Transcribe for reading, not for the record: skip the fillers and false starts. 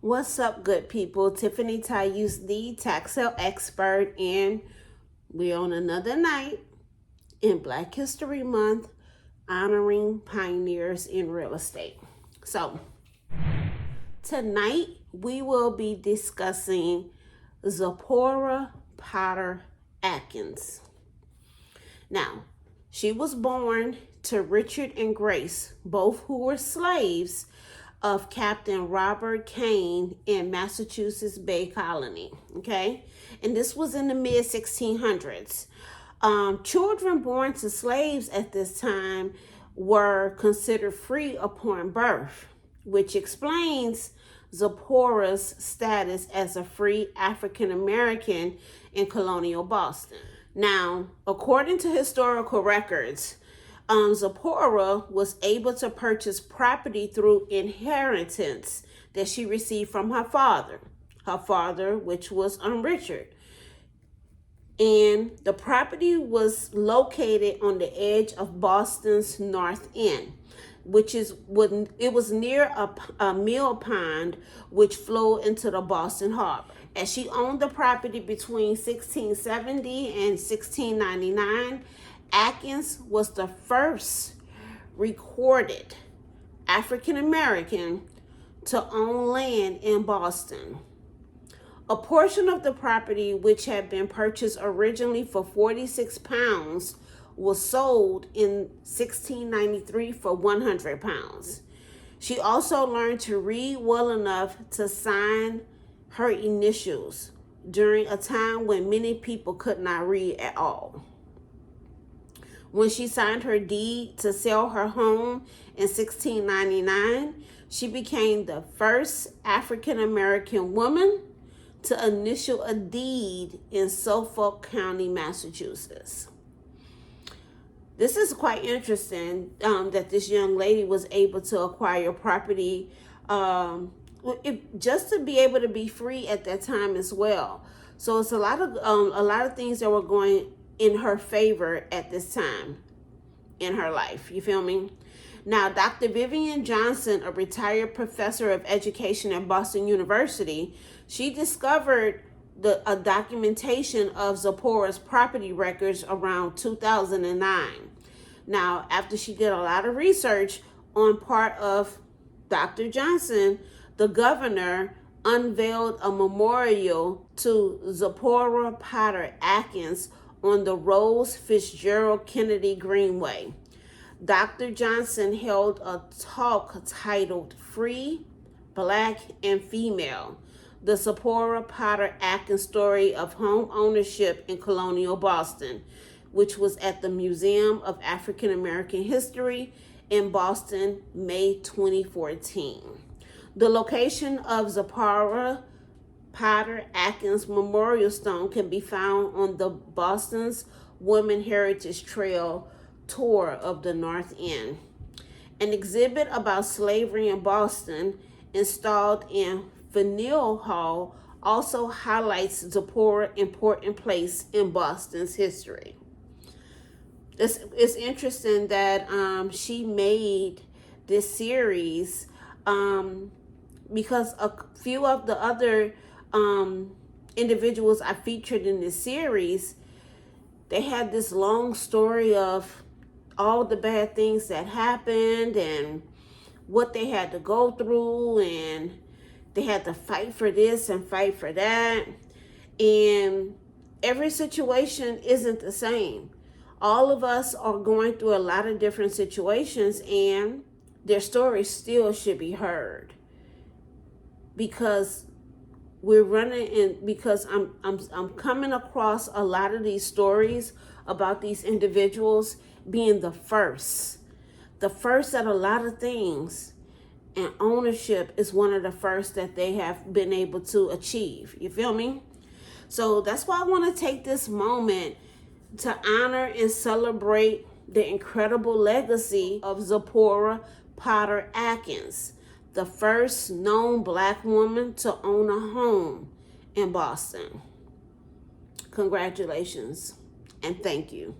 What's up, good people? Tiffany Tayus, the tax sale expert, and we're on another night in Black History Month honoring pioneers in real estate. So, tonight we will be discussing Zipporah Potter Atkins. Now, she was born to Richard and Grace, both who were slaves of Captain Robert Kane in Massachusetts Bay Colony, okay? And this was in the mid 1600s. Children born to slaves at this time were considered free upon birth, which explains Zipporah's status as a free African American in colonial Boston. Now, according to historical records, Zipporah was able to purchase property through inheritance that she received from her father, which was Richard. And the property was located on the edge of Boston's North End, which is when it was near a mill pond which flowed into the Boston Harbor. As she owned the property between 1670 and 1699, Atkins was the first recorded African American to own land in Boston. A portion of the property, which had been purchased originally for 46 pounds, was sold in 1693 for 100 pounds. She also learned to read well enough to sign her initials during a time when many people could not read at all. When she signed her deed to sell her home in 1699, she became the first African American woman to initial a deed in Suffolk County, Massachusetts. This is quite interesting that this young lady was able to acquire property just to be able to be free at that time as well. So it's a lot of things that were going in her favor at this time in her life. You feel me? Now, Dr. Vivian Johnson, a retired professor of education at Boston University, she discovered a documentation of Zipporah's property records around 2009. Now, after she did a lot of research on part of Dr. Johnson, the governor unveiled a memorial to Zipporah Potter Atkins on the Rose Fitzgerald Kennedy Greenway. Dr. Johnson held a talk titled Free, Black, and Female, the Zipporah Potter Atkins Story of Home Ownership in Colonial Boston, which was at the Museum of African American History in Boston, May 2014. The location of Zipporah Potter Atkins Memorial Stone can be found on the Boston's Women Heritage Trail tour of the North End. An exhibit about slavery in Boston installed in Faneuil Hall also highlights Zipporah's important place in Boston's history. It's interesting that she made this series because a few of the other individuals I featured in this series, they had this long story of all the bad things that happened and what they had to go through, and they had to fight for this and fight for that. And every situation isn't the same. All of us are going through a lot of different situations, and their stories still should be heard. Because we're running in, because I'm coming across a lot of these stories about these individuals being the first at a lot of things, and ownership is one of the first that they have been able to achieve. You feel me? So that's why I want to take this moment to honor and celebrate the incredible legacy of Zipporah Potter Atkins, the first known Black woman to own a home in Boston. Congratulations and thank you.